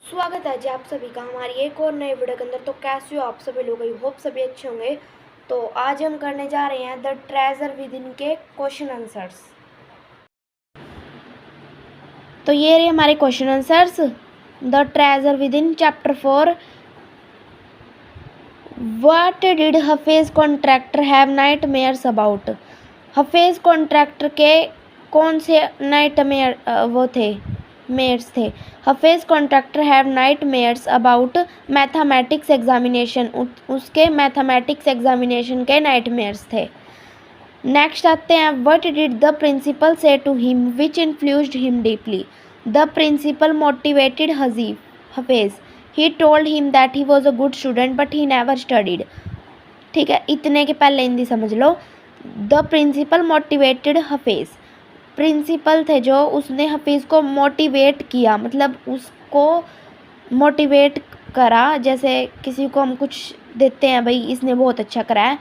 स्वागत है जी आप सभी का हमारी एक और नए वीडियो के अंदर। तो कैसे हो आप सभी लोग? आई होप सभी अच्छे होंगे। तो आज हम करने जा रहे हैं द ट्रेजर विद इन के क्वेश्चन आंसर्स। तो ये रहे हमारे question answers. The treasure within chapter 4। What did Hafeez Contractor have nightmares about? Hafeez Contractor के कौन से नाइटमेयर वो थे, मेयर्स थे? Hafeez Contractor have nightmares about mathematics examination. उसके मैथमेटिक्स एग्जामिनेशन के नाइट मेयर्स थे। नेक्स्ट आते हैं, what did the principal say to him which influenced him deeply? The principal motivated Hafeez. He told him that he was a good student but he never studied. ठीक है, इतने के पहले हिंदी समझ लो। द प्रिंसिपल मोटिवेटेड हफेज, प्रिंसिपल थे जो, उसने हफीज़ को मोटिवेट किया, मतलब उसको मोटिवेट करा। जैसे किसी को हम कुछ देते हैं, भाई इसने बहुत अच्छा करा है।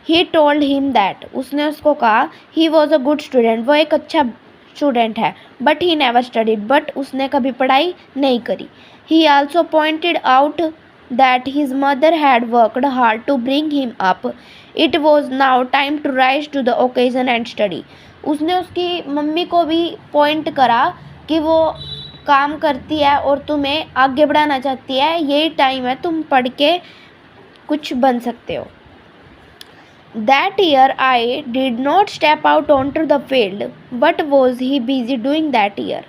ही टोल्ड हिम दैट, उसने उसको कहा, ही वॉज अ गुड स्टूडेंट, वो एक अच्छा स्टूडेंट है। But he never studied, but उसने कभी पढ़ाई नहीं करी। ही also pointed out that his mother had worked hard to bring him up. It was now time to rise to the occasion and study. उसने उसकी मम्मी को भी पॉइंट करा कि वो काम करती है और तुम्हें आगे बढ़ाना चाहती है, यही टाइम है, तुम पढ़ के कुछ बन सकते हो। That year I did not step out onto the field. What was he busy doing that year?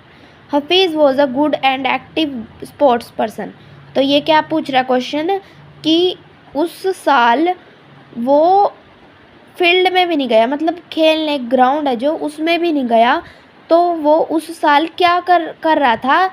Hafiz was a good and active sports person. तो ये क्या पूछ रहा है क्वेश्चन कि उस साल वो फील्ड में भी नहीं गया, मतलब खेलने ग्राउंड है जो, उसमें भी नहीं गया। तो वो उस साल क्या कर रहा था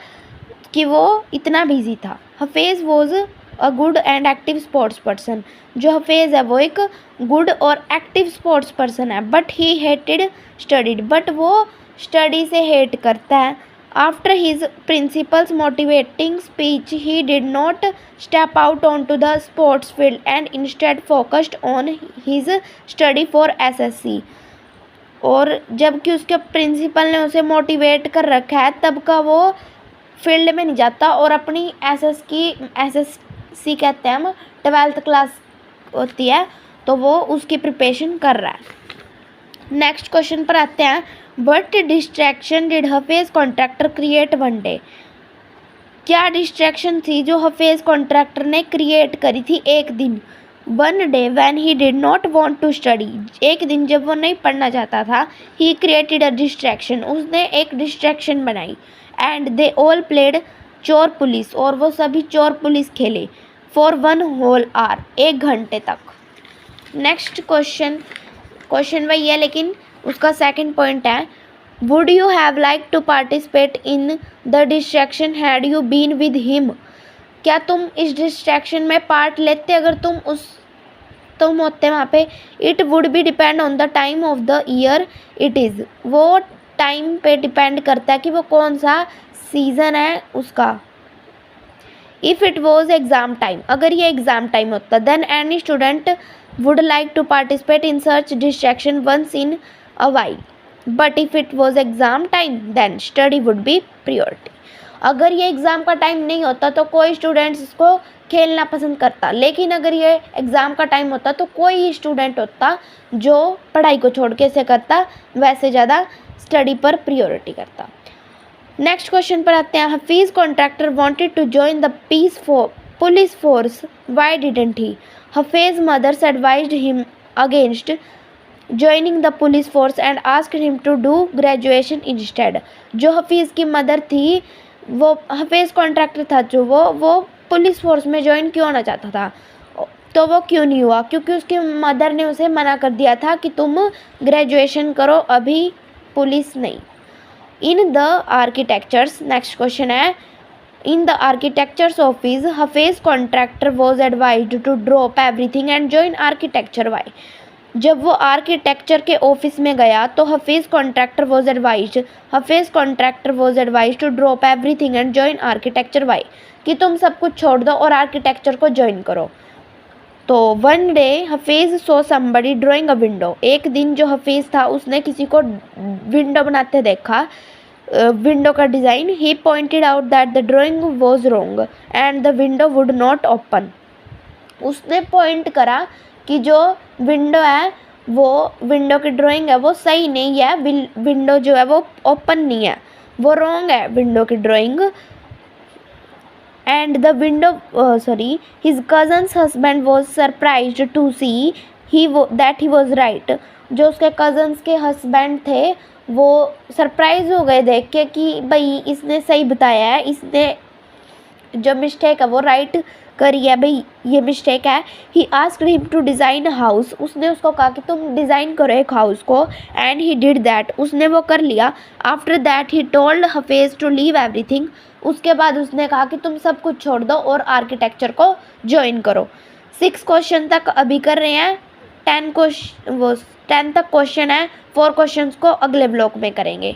कि वो इतना बिजी था। Hafeez was a good and active sports person. जो हफेज है वो एक गुड और एक्टिव स्पोर्ट्स पर्सन है। But he hated studied, but वो स्टडी से हेट करता है। After his principal's motivating speech he did not step out on to the sports field and instead focused on his study for SSC. और जबकि उसके principal ने उसे motivate कर रखा है, तब का वो फील्ड में नहीं जाता और अपनी एसएससी कहते हैं हम, 12th क्लास होती है, तो वो उसकी प्रिपरेशन कर रहा है। नेक्स्ट क्वेश्चन पर आते हैं, what distraction did Hafeez Contractor create one day? क्या डिस्ट्रैक्शन थी जो हफेज कॉन्ट्रैक्टर ने क्रिएट करी थी एक दिन? One day when he did not want to study, एक दिन जब वो नहीं पढ़ना चाहता था। ही क्रिएटेड अ डिस्ट्रैक्शन, उसने एक डिस्ट्रैक्शन बनाई। एंड दे ऑल प्लेड चोर पुलिस, और वो सभी चोर पुलिस खेले। फॉर 1 होल आवर, 1 घंटे तक। नेक्स्ट क्वेश्चन वही है, लेकिन उसका सेकंड पॉइंट है, would you have like to participate in the distraction had you been with him? क्या तुम इस डिस्ट्रैक्शन में पार्ट लेते अगर तुम होते वहाँ पे? It would be depend on the time of the year it is, वो टाइम पे डिपेंड करता है कि वो कौन सा सीज़न है उसका। If it was exam time, अगर ये एग्ज़ाम टाइम होता, then any student would like to participate in such distraction once in a while. But if it was exam time then study would be priority. अगर ये exam का time नहीं होता तो कोई स्टूडेंट्स इसको खेलना पसंद करता, लेकिन अगर ये एग्ज़ाम का टाइम होता तो कोई ही स्टूडेंट होता जो पढ़ाई को छोड़ के इसे करता, वैसे ज़्यादा स्टडी पर प्रियोरिटी करता। नेक्स्ट क्वेश्चन पर आते हैं, Hafeez contractor wanted to join the police force, why didn't he? Hafeez mother's advised him against joining the police force and asked him to do graduation instead. जो हफीज़ की मदर थी, वो हफीज कॉन्ट्रैक्टर था जो, वो पुलिस फोर्स में ज्वाइन क्यों होना चाहता था? तो वो क्यों नहीं हुआ? क्योंकि उसकी मदर ने उसे मना कर दिया था कि तुम ग्रेजुएशन करो, अभी पुलिस नहीं। In the architectures, next question है, in the architectures office Hafeez Contractor was advised to drop everything and join architecture, why? जब वो आर्किटेक्चर के ऑफिस में गया तो Hafeez Contractor was advised to drop everything and join architecture, why? कि तुम सब कुछ छोड़ दो और आर्किटेक्चर को ज्वाइन करो। तो one day Hafeez so somebody drawing अ विंडो, एक दिन जो हफीज था उसने किसी को विंडो बनाते देखा। विंडो का design. He pointed out that the drawing was wrong and the window would not open. उसने पॉइंट करा कि जो विंडो है वो विंडो की ड्राइंग है वो सही नहीं है, विंडो जो है वो ओपन नहीं है, वो रॉन्ग है विंडो की drawing. And the window sorry his cousin's husband was surprised to see that he was right. जो उसके कज़न्स के हस्बैंड थे वो सरप्राइज हो गए देख के कि भाई इसने सही बताया है, इसने जो मिस्टेक है वो राइट करी है, भाई ये मिस्टेक है। He asked him to design house. उसने उसको कहा कि तुम डिज़ाइन करो एक हाउस को। And he did that. उसने वो कर लिया। After that he told Hafeez to leave everything. उसके बाद उसने कहा कि तुम सब कुछ छोड़ दो और आर्किटेक्चर को ज्वाइन करो। 6 क्वेश्चन तक अभी कर रहे हैं, 10 तक क्वेश्चन है, 4 क्वेश्चन को अगले ब्लॉक में करेंगे।